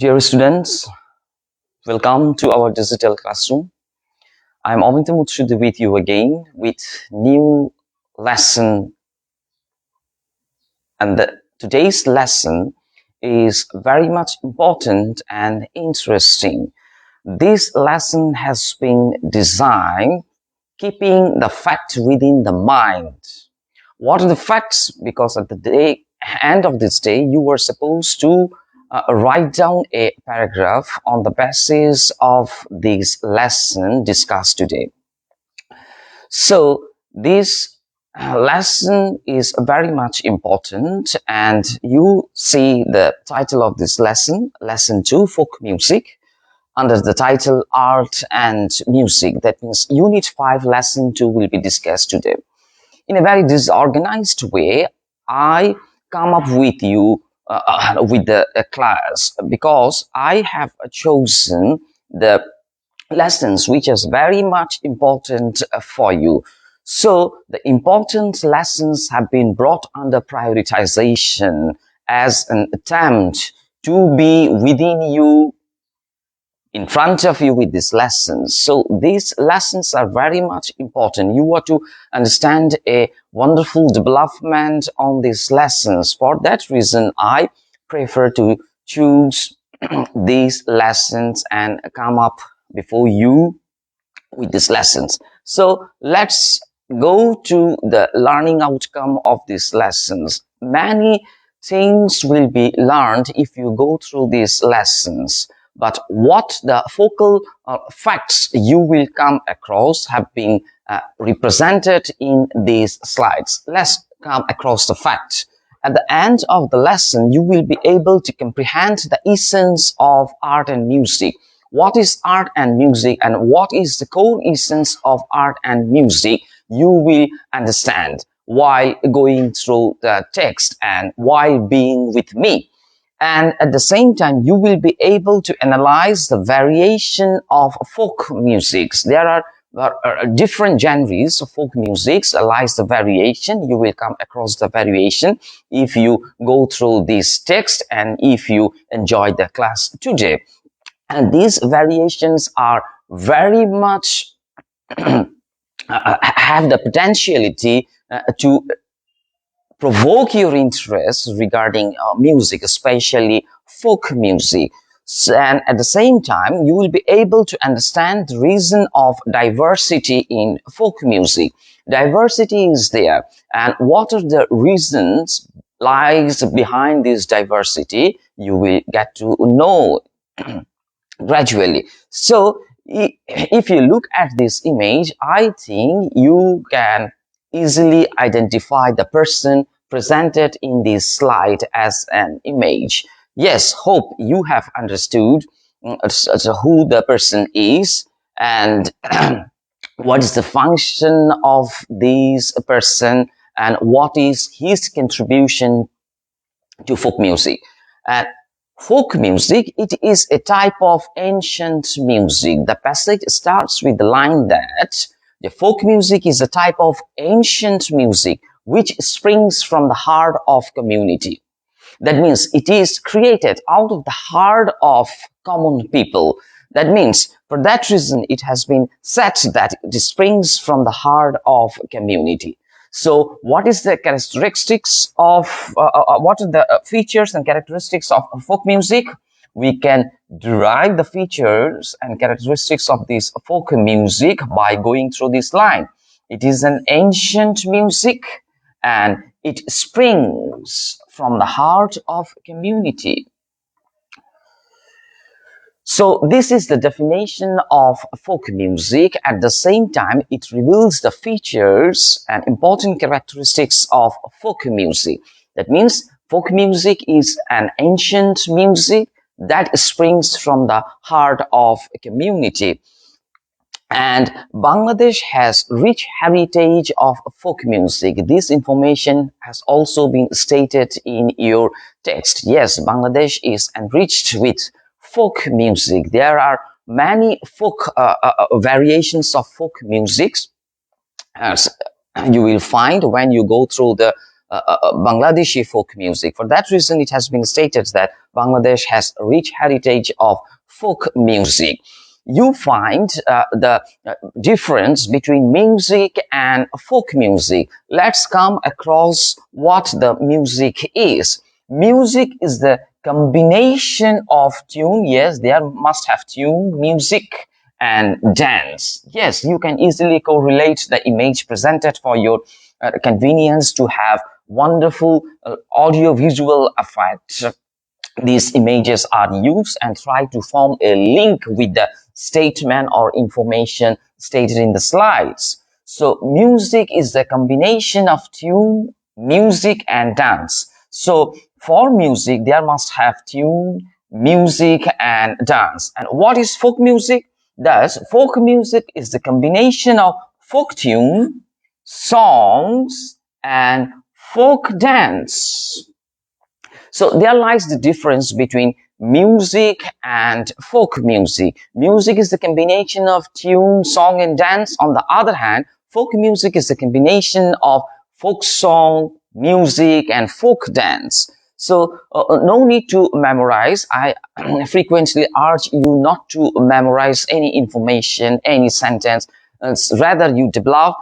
Dear students, welcome to our digital classroom. I'm Amita Mutshid with you again with new lesson, and today's lesson is very much important and interesting. This lesson has been designed keeping the fact within the mind. What are the facts? Because at the end of this day, you were supposed to write down a paragraph on the basis of this lesson discussed today. So this lesson is very much important, and you see the title of this lesson, Lesson 2, Folk Music, under the title Art and Music. That means Unit 5, Lesson 2 will be discussed today. In a very disorganized way, I come up with you with the class because I have chosen the lessons which is very much important for you. So the important lessons have been brought under prioritization as an attempt to be within you, in front of you with these lessons. So these lessons are very much important. You want to understand a wonderful development on these lessons. For that reason, I prefer to choose these lessons and come up before you with these lessons. So let's go to the learning outcome of these lessons. Many things will be learned if you go through these lessons. But what the focal facts you will come across have been represented in these slides. Let's come across the facts. At the end of the lesson, you will be able to comprehend the essence of art and music. What is art and music, and what is the core essence of art and music? You will understand while going through the text and while being with me. And at the same time, you will be able to analyze the variation of folk musics. There are different genres of folk musics. Lies the variation. You will come across the variation if you go through this text and if you enjoy the class today. And these variations are very much have the potentiality to provoke your interest regarding music, especially folk music. And at the same time, you will be able to understand the reason of diversity in folk music. Diversity is there, and what are the reasons lies behind this diversity? You will get to know gradually. So if you look at this image, I think you can easily identify the person presented in this slide as an image. Yes, hope you have understood who the person is and what is the function of this person and what is his contribution to folk music. And folk music, it is a type of ancient music. The passage starts with the line that the folk music is a type of ancient music which springs from the heart of community. That means it is created out of the heart of common people. That means for that reason it has been said that it springs from the heart of community. So what is the characteristics of, what are the features and characteristics of folk music? We can derive the features and characteristics of this folk music by going through this line. It is an ancient music and it springs from the heart of community. So this is the definition of folk music. At the same time, it reveals the features and important characteristics of folk music. That means folk music is an ancient music that springs from the heart of a community. And Bangladesh has rich heritage of folk music. This information has also been stated in your text. Yes, Bangladesh is enriched with folk music. There are many folk variations of folk music, as you will find when you go through the Bangladeshi folk music. For that reason, it has been stated that Bangladesh has a rich heritage of folk music. You find the difference between music and folk music. Let's come across what the music is. Music is the combination of tune. Yes, there must have tune, music, and dance. Yes, you can easily correlate the image presented for your convenience to have wonderful audio-visual effects. These images are used and try to form a link with the statement or information stated in the slides. So music is the combination of tune, music, and dance. So for music, there must have tune, music, and dance. And what is folk music? Thus, folk music is the combination of folk tune, songs, and folk dance. So there lies the difference between music and folk music. Music is the combination of tune, song, and dance. On the other hand, folk music is the combination of folk song, music, and folk dance. So no need to memorize. I frequently urge you not to memorize any information, any sentence. Rather, you develop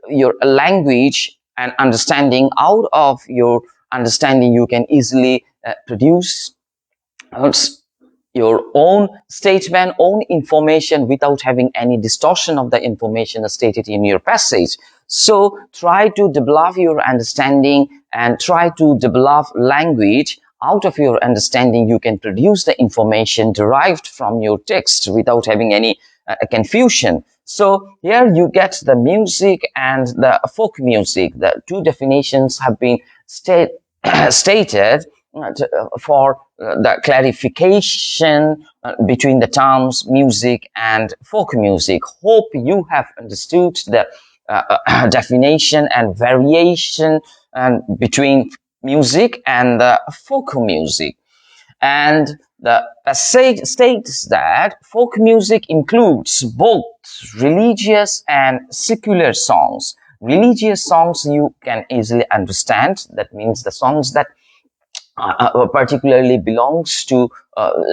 your language and understanding. Out of your understanding, you can easily produce uh, your own statement, own information without having any distortion of the information stated in your passage. So try to develop your understanding and try to develop language. Out of your understanding, you can produce the information derived from your text without having any confusion. So here you get the music and the folk music. The two definitions have been stated for the clarification between the terms music and folk music. Hope you have understood the definition and variation between music and folk music. And the passage states that folk music includes both religious and secular songs. Religious songs you can easily understand. That means the songs that particularly belongs to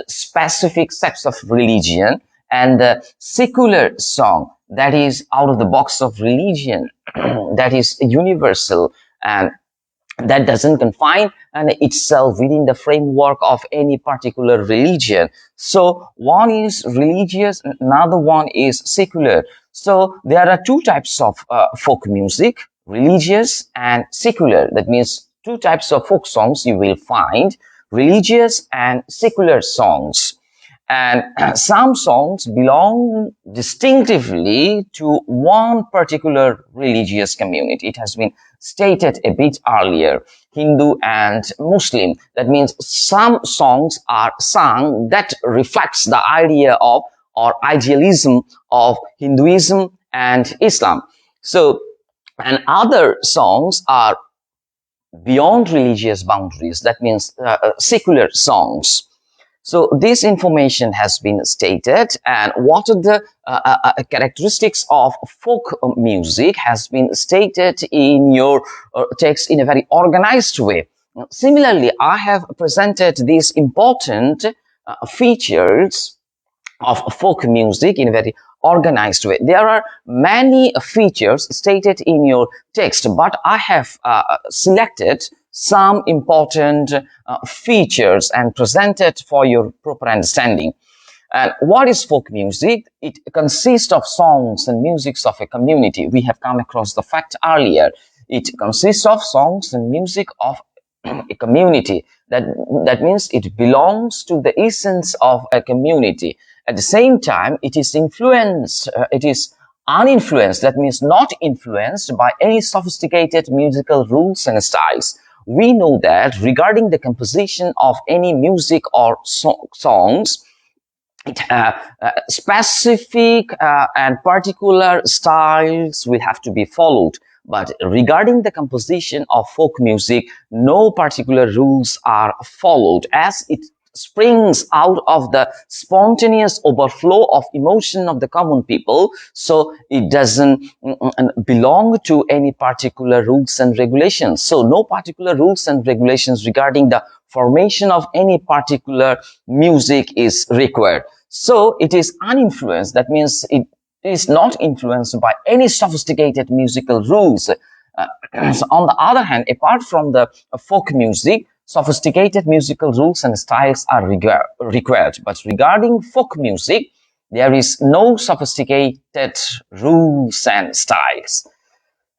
specific sects of religion, and the secular song that is out of the box of religion, that is universal and that doesn't confine itself within the framework of any particular religion. So one is religious, another one is secular. So there are two types of folk music, religious and secular. That means two types of folk songs you will find, religious and secular songs. And some songs belong distinctively to one particular religious community. It has been stated a bit earlier, Hindu and Muslim. That means some songs are sung that reflects the idea of or idealism of Hinduism and Islam. So, and other songs are beyond religious boundaries. That means secular songs. So this information has been stated, and what are the characteristics of folk music has been stated in your text in a very organized way. Similarly, I have presented these important features of folk music in a very organized way. There are many features stated in your text, but I have selected some important features and presented for your proper understanding. And what is folk music? It consists of songs and musics of a community. We have come across the fact earlier. It consists of songs and music of a community. That means it belongs to the essence of a community. At the same time, it is influenced, it is uninfluenced. That means not influenced by any sophisticated musical rules and styles. We know that regarding the composition of any music or songs, specific and particular styles will have to be followed. But regarding the composition of folk music, no particular rules are followed, as it springs out of the spontaneous overflow of emotion of the common people. So it doesn't belong to any particular rules and regulations. So no particular rules and regulations regarding the formation of any particular music is required. So it is uninfluenced. That means it is not influenced by any sophisticated musical rules. So on the other hand, apart from the folk music, sophisticated musical rules and styles are required. But regarding folk music, there is no sophisticated rules and styles.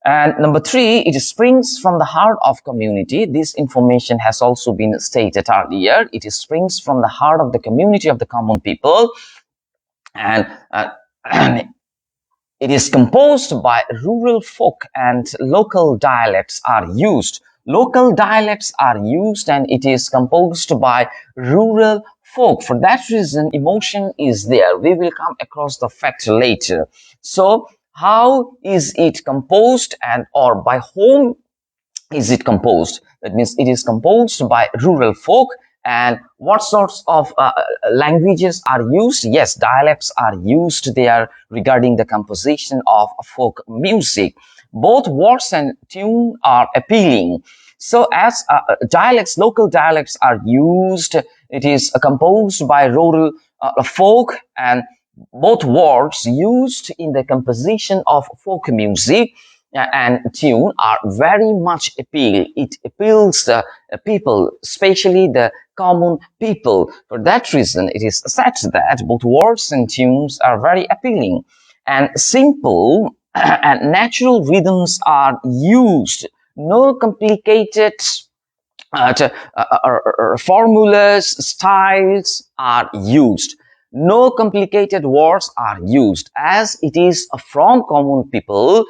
And number three, it springs from the heart of community. This information has also been stated earlier. It springs from the heart of the community of the common people, and it is composed by rural folk and local dialects are used. Local dialects are used and it is composed by rural folk. For that reason, emotion is there. We will come across the fact later. So, how is it composed and or by whom is it composed? That means it is composed by rural folk. And what sorts of languages are used? Yes, dialects are used there regarding the composition of folk music. Both words and tune are appealing. So as dialects, local dialects are used, it is composed by rural folk, and both words used in the composition of folk music and tune are very much appeal. It appeals the people, especially the common people. For that reason, it is said that both words and tunes are very appealing, and simple and natural rhythms are used. No complicated formulas, styles are used. No complicated words are used. As it is from common people,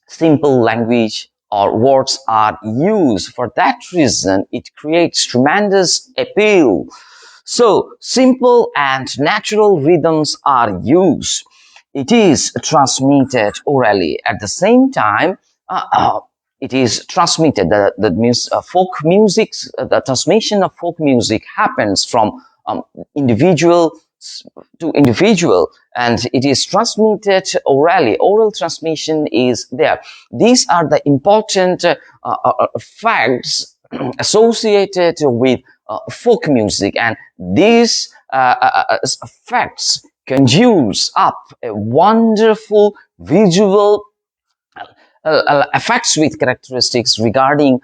simple language or words are used. For that reason, it creates tremendous appeal. So, simple and natural rhythms are used. It is transmitted orally. At the same time, it is transmitted. That means folk music, the transmission of folk music happens from individual to individual, and it is transmitted orally. Oral transmission is there. These are the important facts associated with folk music, and these facts conjures up a wonderful visual effects with characteristics regarding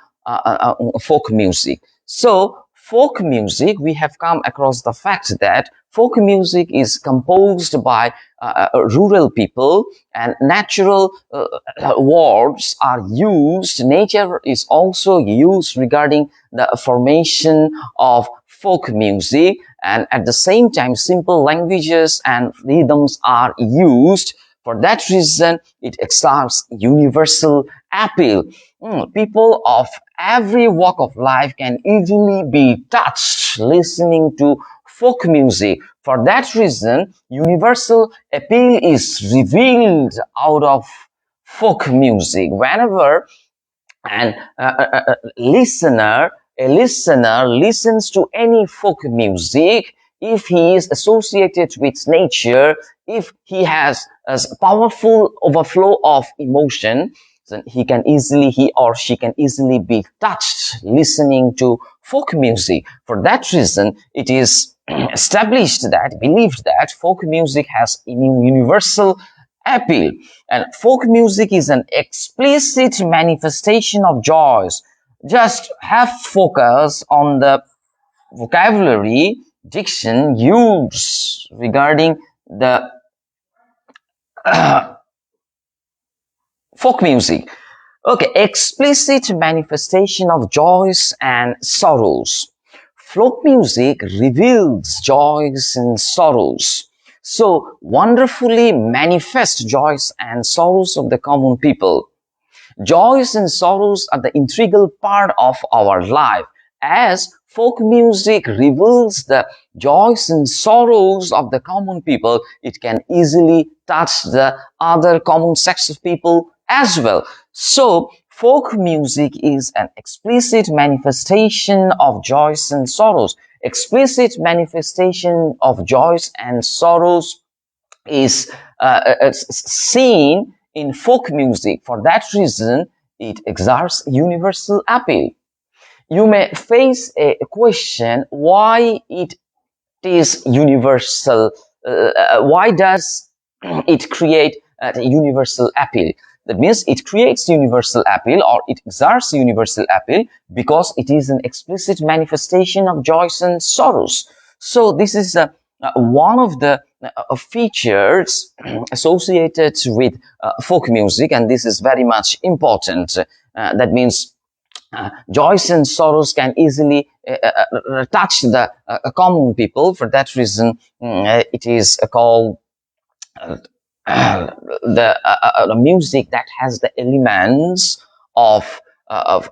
folk music. So, folk music, we have come across the fact that folk music is composed by rural people, and natural words are used. Nature is also used regarding the formation of folk music, and at the same time, simple languages and rhythms are used. For that reason, it exerts universal appeal. People of every walk of life can easily be touched listening to folk music. For that reason, universal appeal is revealed out of folk music. Whenever and a listener listens to any folk music, if he is associated with nature, if he has a powerful overflow of emotion, then he or she can easily be touched listening to folk music. For that reason, it is believed that folk music has universal appeal. And folk music is an explicit manifestation of joys. Just have focus on the vocabulary diction used regarding the folk music. Okay, explicit manifestation of joys and sorrows. Folk music reveals joys and sorrows. So wonderfully manifest joys and sorrows of the common people. Joys and sorrows are the integral part of our life. As folk music reveals the joys and sorrows of the common people, it can easily touch the other common sects of people as well. So, folk music is an explicit manifestation of joys and sorrows. explicit manifestation of joys and sorrows is seen in folk music. For that reason, it exerts universal appeal. You may face a question why it is universal. Why does it create a universal appeal? That means it creates universal appeal, or it exerts universal appeal because it is an explicit manifestation of joys and sorrows. So this is one of the features associated with folk music, and this is very much important. That means joys and sorrows can easily touch the common people. For that reason, it is called the music that has the elements of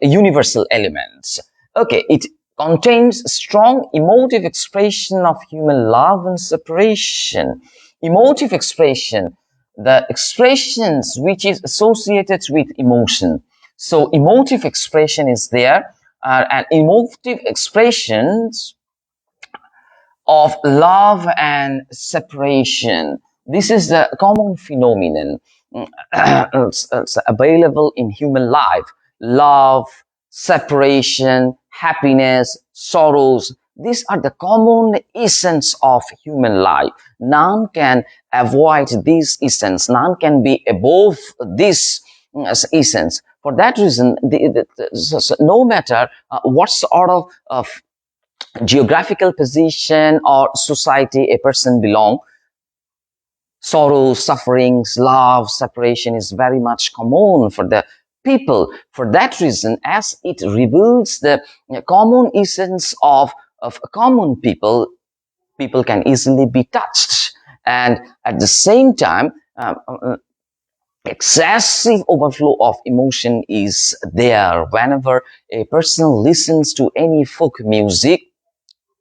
universal elements. Okay, it contains strong emotive expression of human love and separation. Emotive expression, the expressions which is associated with emotion. So emotive expression is there, and emotive expressions of love and separation. This is the common phenomenon. It's available in human life. Love, separation, happiness, sorrows. These are the common essence of human life. None can avoid this essence. None can be above this essence. For that reason, no matter what sort of geographical position or society a person belongs, sorrow, sufferings, love, separation is very much common for the people. For that reason, as it reveals the common essence of common people, people can easily be touched. And at the same time, excessive overflow of emotion is there. Whenever a person listens to any folk music,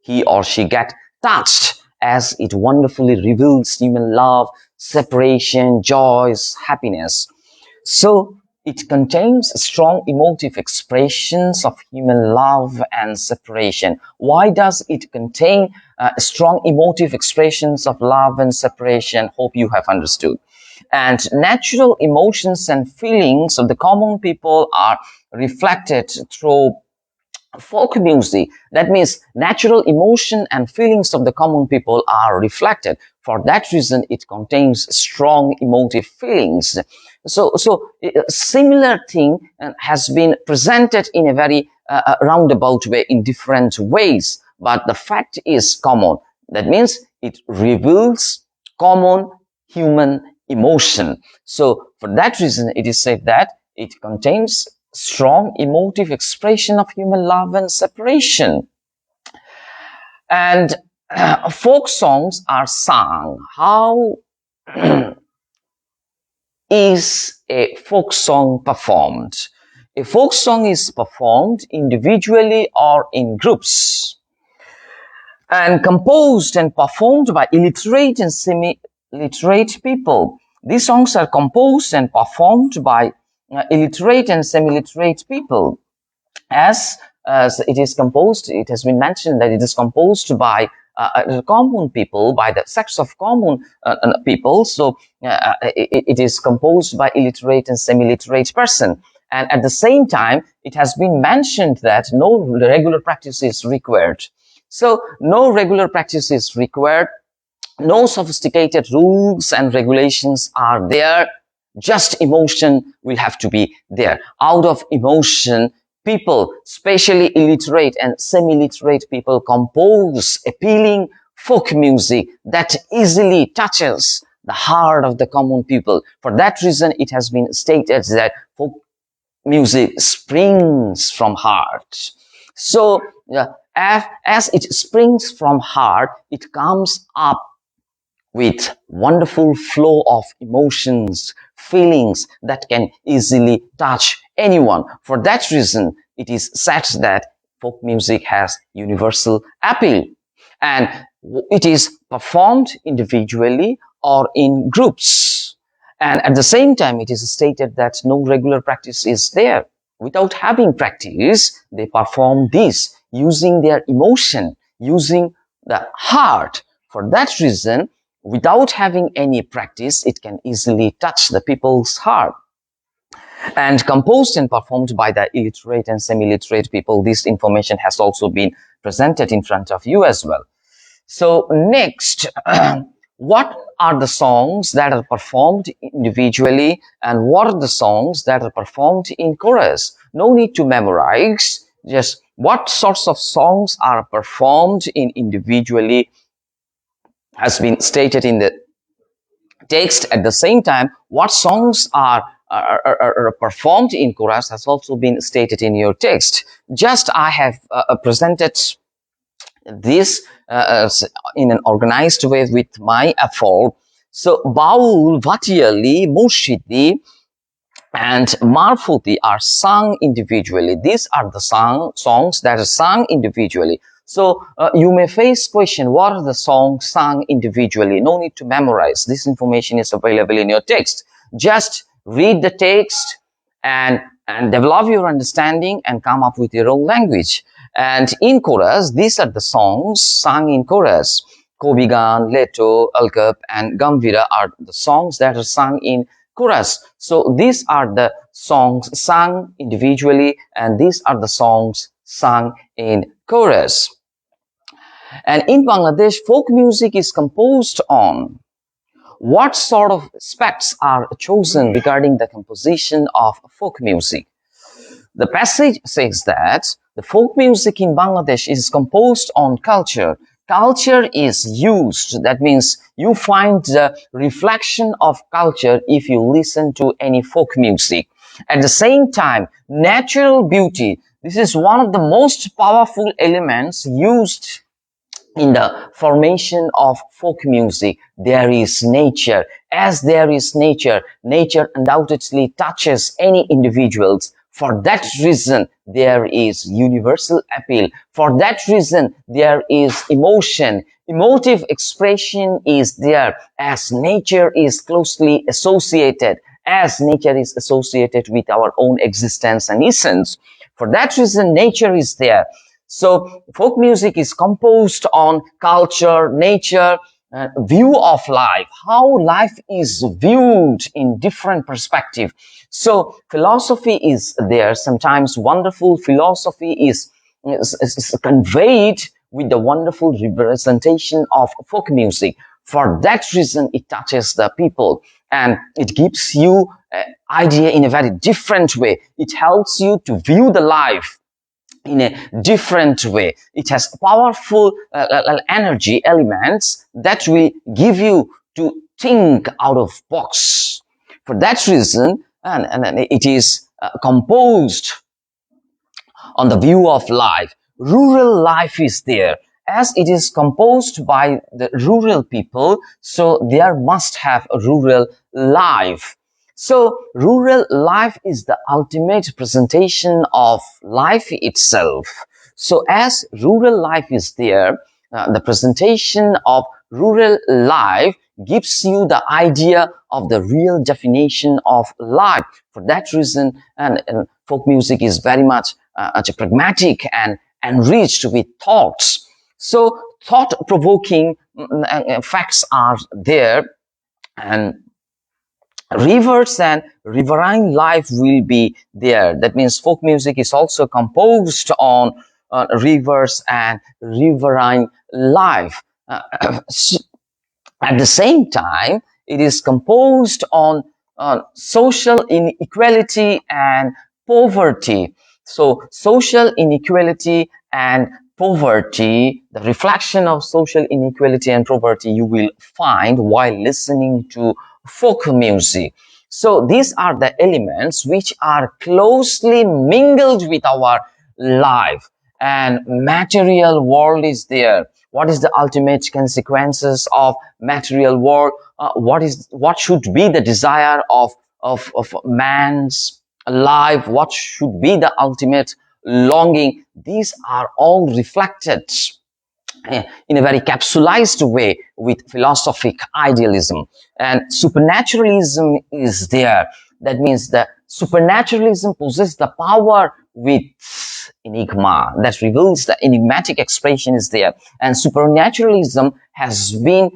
he or she get touched, as it wonderfully reveals human love, separation, joys, happiness. So it contains strong emotive expressions of human love and separation. Why does it contain strong emotive expressions of love and separation? Hope you have understood. And natural emotions and feelings of the common people are reflected through folk music. That means natural emotion and feelings of the common people are reflected. For that reason, it contains strong emotive feelings. So a similar thing has been presented in a very roundabout way, in different ways, but the fact is common. That means it reveals common human emotion. So for that reason, it is said that it contains strong emotive expression of human love and separation. And folk songs are sung. How is a folk song performed? A folk song is performed individually or in groups, and composed and performed by illiterate and semi-literate people. These songs are composed and performed by illiterate and semi-literate people. As it is composed, it has been mentioned that it is composed by common people, by the sects of common people. So it is composed by illiterate and semi-literate person. And at the same time, it has been mentioned that no regular practice is required. So no regular practice is required. No sophisticated rules and regulations are there. Just emotion will have to be there. Out of emotion, people, especially illiterate and semi-literate people, compose appealing folk music that easily touches the heart of the common people. For that reason, it has been stated that folk music springs from heart. So as it springs from heart, it comes up with wonderful flow of emotions, feelings that can easily touch anyone. For that reason, it is said that folk music has universal appeal, and it is performed individually or in groups. And at the same time, it is stated that no regular practice is there. Without having practice, they perform this using their emotion, using the heart. For that reason, without having any practice, it can easily touch the people's heart. And composed and performed by the illiterate and semi-literate people, this information has also been presented in front of you as well. So next, what are the songs that are performed individually and what are the songs that are performed in chorus? No need to memorize, just what sorts of songs are performed in individually has been stated in the text. At the same time, what songs are performed in chorus has also been stated in your text. Just I have presented this in an organized way with my effort. So Baul, Vatiyali, Murshidi, and Marfuti are sung individually. These are the songs that are sung individually. So you may face question, what are the songs sung individually? No need to memorize. This information is available in your text. Just read the text and develop your understanding and come up with your own language. And in chorus, these are the songs sung in chorus. Kobigan, Leto, Alkap, and Gambira are the songs that are sung in chorus. So these are the songs sung individually and these are the songs sung in chorus. And in Bangladesh, folk music is composed on what sort of aspects are chosen regarding the composition of folk music. The passage says that the folk music in Bangladesh is composed on culture. Culture is used. That means you find the reflection of culture if you listen to any folk music. At the same time, natural beauty. This is one of the most powerful elements used in the formation of folk music. There is nature. As there is nature, nature undoubtedly touches any individuals. For that reason, there is universal appeal. For that reason, there is emotion. Emotive expression is there as nature is closely associated, as nature is associated with our own existence and essence. For that reason, nature is there. So folk music is composed on culture, nature, view of life, how life is viewed in different perspective. So philosophy is there. Sometimes wonderful philosophy is conveyed with the wonderful representation of folk music. For that reason, it touches the people and it gives you an idea in a very different way. It helps you to view the life in a different way. It has powerful energy elements that will give you to think out of box. For that reason, and it is composed on the view of life. Rural life is there. As it is composed by the rural people, so there must have a rural life. So rural life is the ultimate presentation of life itself. So as rural life is there, the presentation of rural life gives you the idea of the real definition of life. For that reason, and folk music is very much pragmatic and enriched with thoughts. So thought-provoking facts are there, and rivers and riverine life will be there. That means folk music is also composed on rivers and riverine life. At the same time, it is composed on social inequality and poverty. So social inequality and poverty, the reflection of social inequality and poverty you will find while listening to folk music. So these are the elements which are closely mingled with our life, and material world is there. What is the ultimate consequences of material world? What should be the desire of man's life? What should be the ultimate longing? These are all reflected in a very capsulized way with philosophic idealism. And supernaturalism is there. That means the supernaturalism possesses the power with enigma, that reveals the enigmatic expression is there. And supernaturalism has been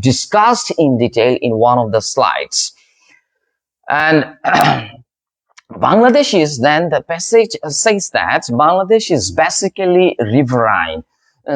discussed in detail in one of the slides. And Bangladesh is then, the passage says that Bangladesh is basically riverine.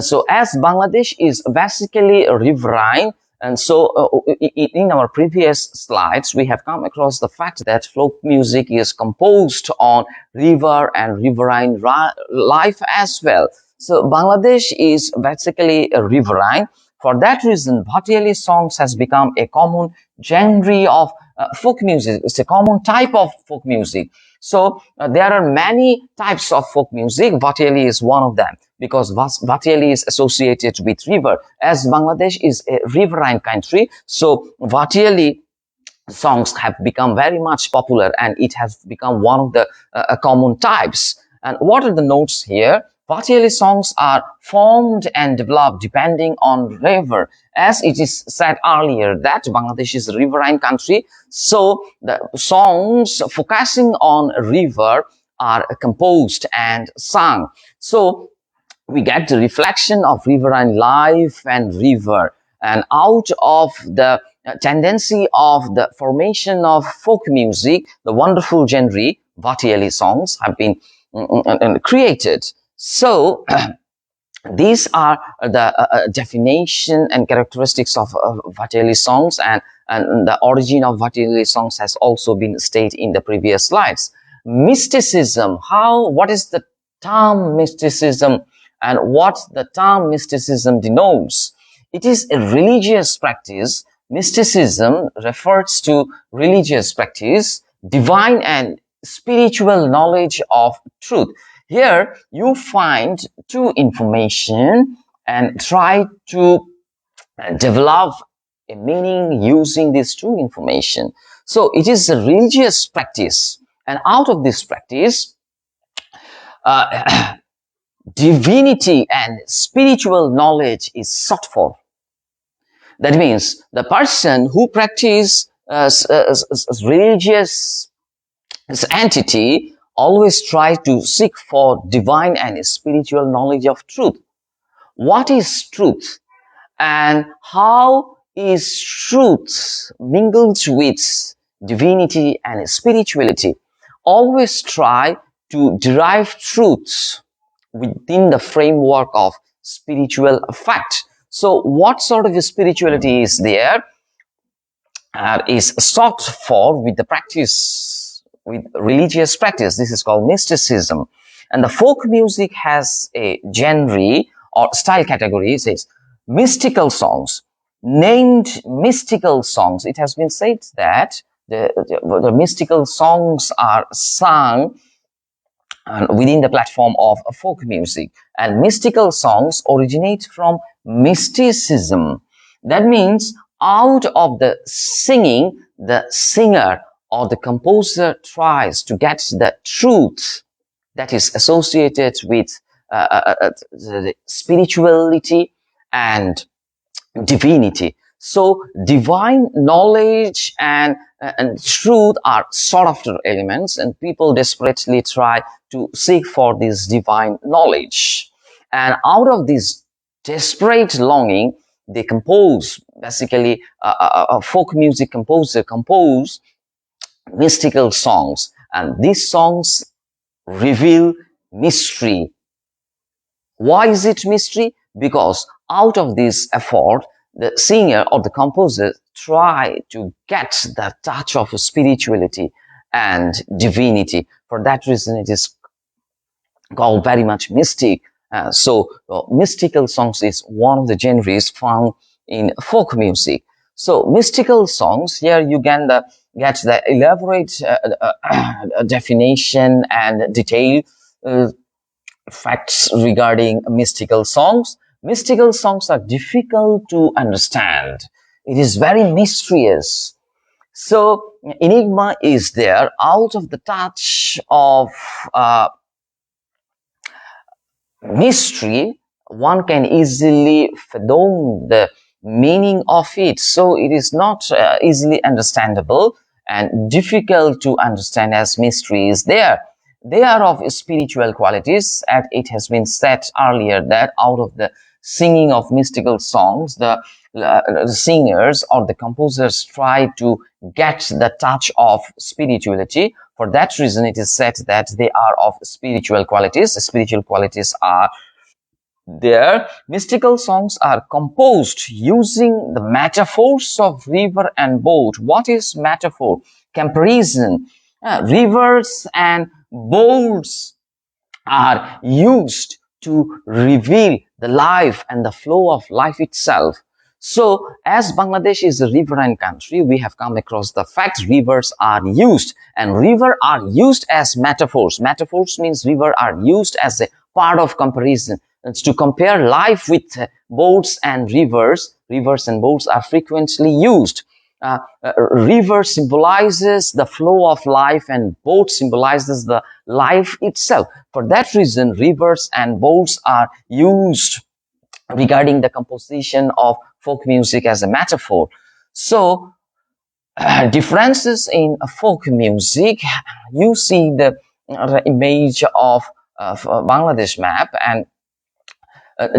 So as Bangladesh is basically riverine, and so in our previous slides, we have come across the fact that folk music is composed on river and riverine life as well. So Bangladesh is basically a riverine. For that reason, Bhatiali songs has become a common genre of folk music. It's a common type of folk music. So there are many types of folk music. Bhatiali is one of them because Bhatiali is associated with river. As Bangladesh is a riverine country, so Bhatiali songs have become very much popular and it has become one of the common types. And what are the notes here? Bhatiali songs are formed and developed depending on river. As it is said earlier that Bangladesh is a riverine country, so the songs focusing on river are composed and sung. So we get the reflection of riverine life and river, and out of the tendency of the formation of folk music, the wonderful genre Bhatiali songs have been created. So these are the definition and characteristics of Bhatiali songs, and the origin of Bhatiali songs has also been stated in the previous slides. Mysticism, what is the term mysticism and what the term mysticism denotes? It is a religious practice. Mysticism refers to religious practice, divine and spiritual knowledge of truth. Here you find two information and try to develop a meaning using these two information. So it is a religious practice, and out of this practice, divinity and spiritual knowledge is sought for. That means the person who practices religious entity always try to seek for divine and spiritual knowledge of truth. What is truth? And how is truth mingled with divinity and spirituality? Always try to derive truth within the framework of spiritual fact. So what sort of spirituality is there? Is sought for with the practice, with religious practice. This is called mysticism. And the folk music has a genre or style category. It says mystical songs, named mystical songs. It has been said that the mystical songs are sung within the platform of folk music, and mystical songs originate from mysticism. That means out of the singing, the singer or the composer tries to get the truth that is associated with the spirituality and divinity. So divine knowledge and truth are sought after elements, and people desperately try to seek for this divine knowledge. And out of this desperate longing, they compose, basically a folk music composer compose mystical songs, and these songs reveal mystery. Why is it mystery? Because out of this effort, the singer or the composer try to get the touch of spirituality and divinity. For that reason, it is called very much mystic. So mystical songs is one of the genres found in folk music. So mystical songs, here you can get the elaborate definition and detail facts regarding mystical songs. Mystical songs are difficult to understand. It is very mysterious. So enigma is there. Out of the touch of mystery, one can easily fathom the meaning of it. So it is not easily understandable and difficult to understand as mystery is there. They are of spiritual qualities, as it has been said earlier that out of the singing of mystical songs, the singers or the composers try to get the touch of spirituality. For that reason, it is said that they are of spiritual qualities. Spiritual qualities are there. Mystical songs are composed using the metaphors of river and boat. What is metaphor? Comparison. Rivers and boats are used to reveal the life and the flow of life itself. So, as Bangladesh is a riverine country, we have come across the fact rivers are used, and river are used as metaphors. Metaphors means river are used as a part of comparison. It's to compare life with boats and rivers. Rivers and boats are frequently used. River symbolizes the flow of life and boat symbolizes the life itself. For that reason, rivers and boats are used regarding the composition of folk music as a metaphor. So, differences in folk music, you see the image of Bangladesh map, and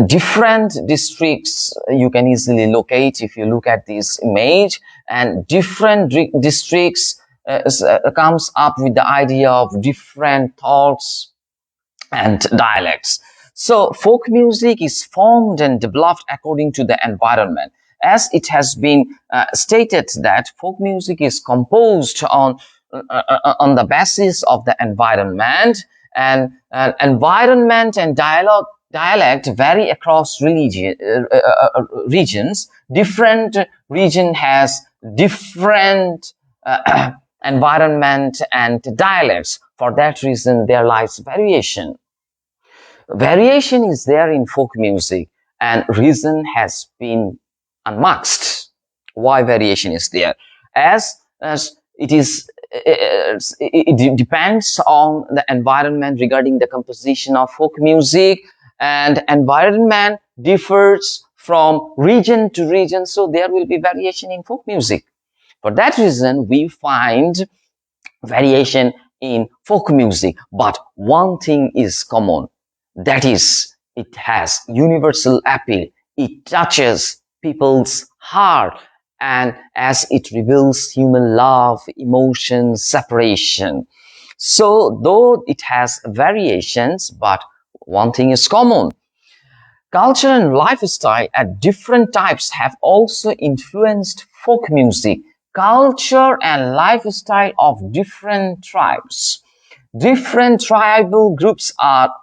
different districts you can easily locate if you look at this image, and different districts comes up with the idea of different thoughts and dialects. So folk music is formed and developed according to the environment. As it has been stated that folk music is composed on the basis of the environment, and environment and dialect vary across regions. Different region has different environment and dialects. For that reason, there lies variation. Variation is there in folk music, and reason has been unmasked. Why variation is there? As it is, it depends on the environment regarding the composition of folk music, and environment differs from region to region, so there will be variation in folk music. For that reason, we find variation in folk music, but one thing is common, that is, it has universal appeal. It touches people's heart, and as it reveals human love, emotion, separation. So, though it has variations, but one thing is common. Culture and lifestyle at different types have also influenced folk music. Culture and lifestyle of different tribes. Different tribal groups are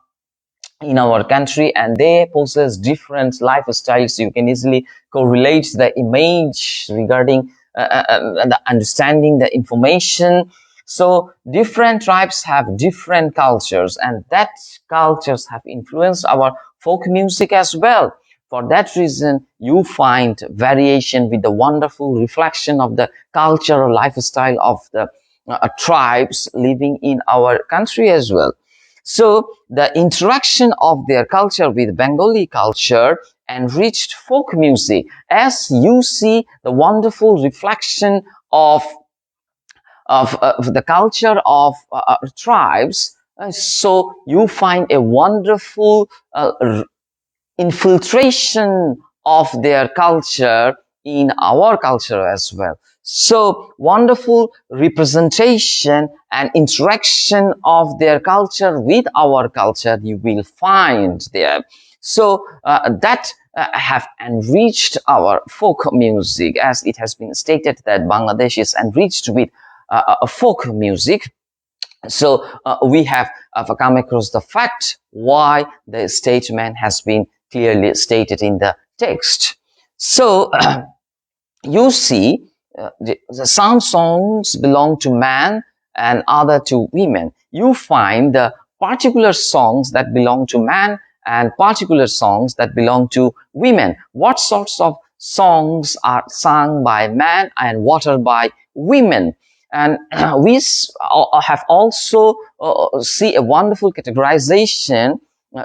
in our country, and they possess different lifestyles. You can easily correlate the image regarding the understanding the information. So different tribes have different cultures, and that cultures have influenced our folk music as well. For that reason, you find variation with the wonderful reflection of the cultural lifestyle of the tribes living in our country as well. So the interaction of their culture with Bengali culture enriched folk music. As you see the wonderful reflection of the culture of tribes, so you find a wonderful infiltration of their culture in our culture as well. So wonderful representation and interaction of their culture with our culture you will find there. So that have enriched our folk music, as it has been stated that Bangladesh is enriched with folk music. So we have come across the fact why the statement has been clearly stated in the text. So you see, some songs belong to man and other to women. You find the particular songs that belong to man and particular songs that belong to women. What sorts of songs are sung by man and what are by women? And we have also see a wonderful categorization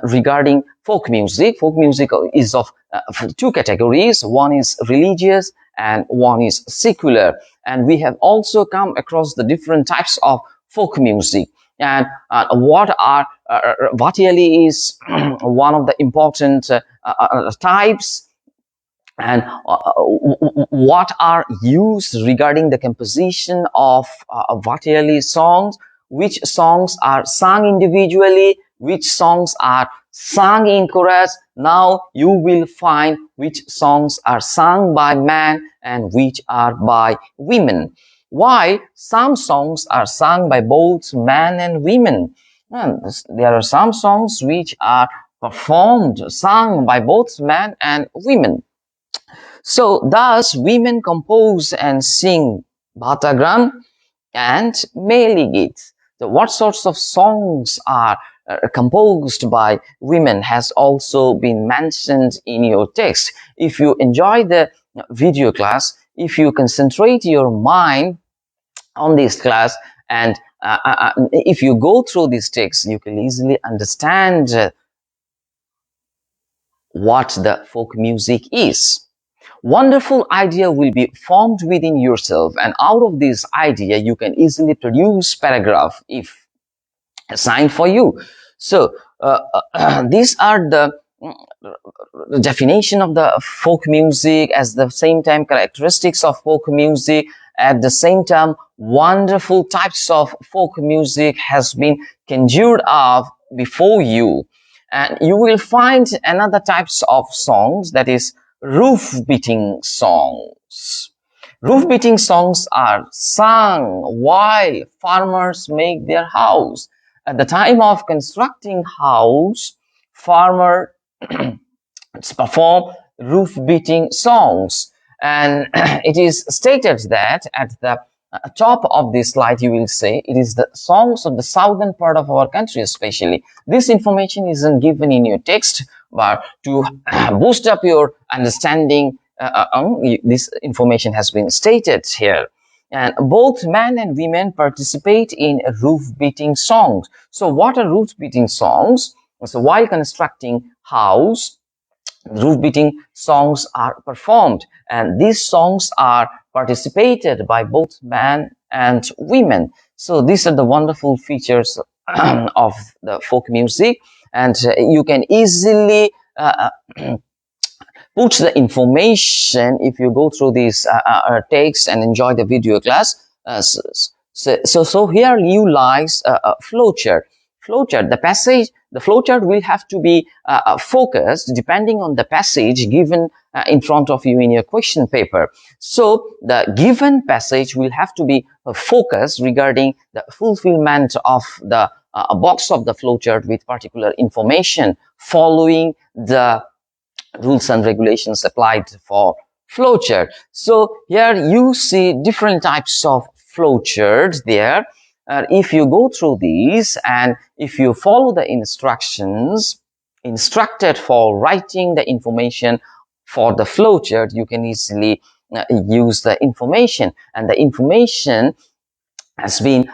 regarding folk music. Folk music is of two categories. One is religious and one is secular. And we have also come across the different types of folk music. and what really is one of the important types, and what are used regarding the composition of Vateli songs, which songs are sung individually, which songs are sung in chorus. Now you will find which songs are sung by men and which are by women. Why some songs are sung by both men and women? And there are some songs which are performed, sung by both men and women. So thus women compose and sing Bhatagram and Meli Geets. So what sorts of songs are composed by women has also been mentioned in your text. If you enjoy the video class, if you concentrate your mind on this class, and if you go through these texts, you can easily understand what the folk music is. Wonderful idea will be formed within yourself, and out of this idea you can easily produce paragraph if assigned for you. So these are the definition of the folk music, as the same time characteristics of folk music, at the same time wonderful types of folk music has been conjured up before you. And you will find another types of songs, that is roof beating songs. Roof beating songs are sung while farmers make their house. At the time of constructing house, farmer perform roof beating songs, and it is stated that at the top of this slide you will say it is the songs of the southern part of our country. Especially this information isn't given in your text, but to boost up your understanding, this information has been stated here. And both men and women participate in roof beating songs. So what are roof beating songs? So while constructing house, roof beating songs are performed, and these songs are participated by both men and women. So these are the wonderful features of the folk music, and you can easily put the information if you go through these text and enjoy the video class. So here you lies a flowchart. Flowchart, the passage, the flowchart will have to be focused depending on the passage given in front of you in your question paper. So the given passage will have to be focused regarding the fulfillment of the box of the flowchart with particular information following the rules and regulations applied for flowchart. So here you see different types of flowcharts there. If you go through these and if you follow the instructions instructed for writing the information for the flowchart, you can easily use the information, and the information has been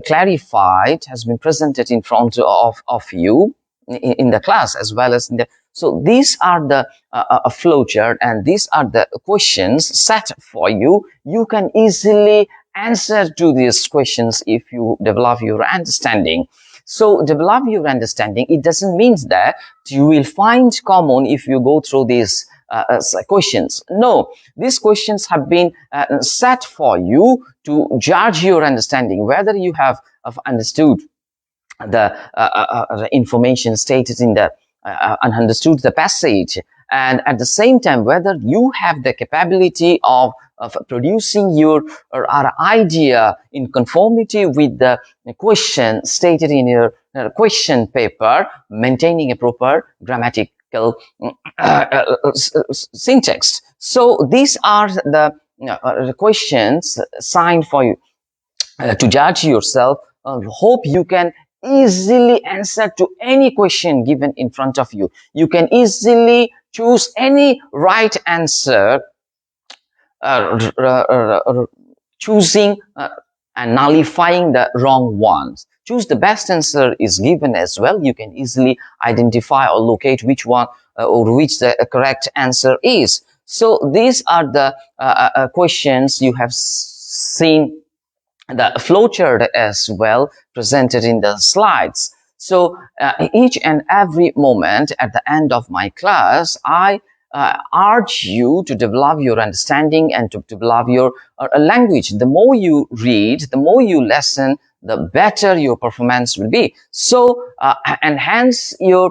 clarified, has been presented in front of you in the class as well as in the. So these are the flowchart, and these are the questions set for you. You can easily answer to these questions if you develop your understanding. So develop your understanding, it doesn't mean that you will find common if you go through these questions. No, these questions have been set for you to judge your understanding, whether you have understood the information stated in the understood the passage, and at the same time whether you have the capability of producing your idea in conformity with the question stated in your question paper, maintaining a proper grammatical syntax. So these are the questions signed for you to judge yourself. Hope you can easily answer to any question given in front of you. You can easily choose any right answer, choosing and nullifying the wrong ones. Choose the best answer is given as well. You can easily identify or locate which one or which the correct answer is. So these are the questions you have seen the flowchart as well presented in the slides. So each and every moment at the end of my class, I urge you to develop your understanding and to develop your language. The more you read, the more you listen, the better your performance will be. So enhance your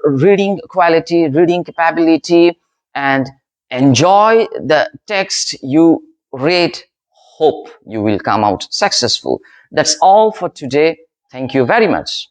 reading quality, reading capability, and enjoy the text you read. Hope you will come out successful. That's all for today. Thank you very much.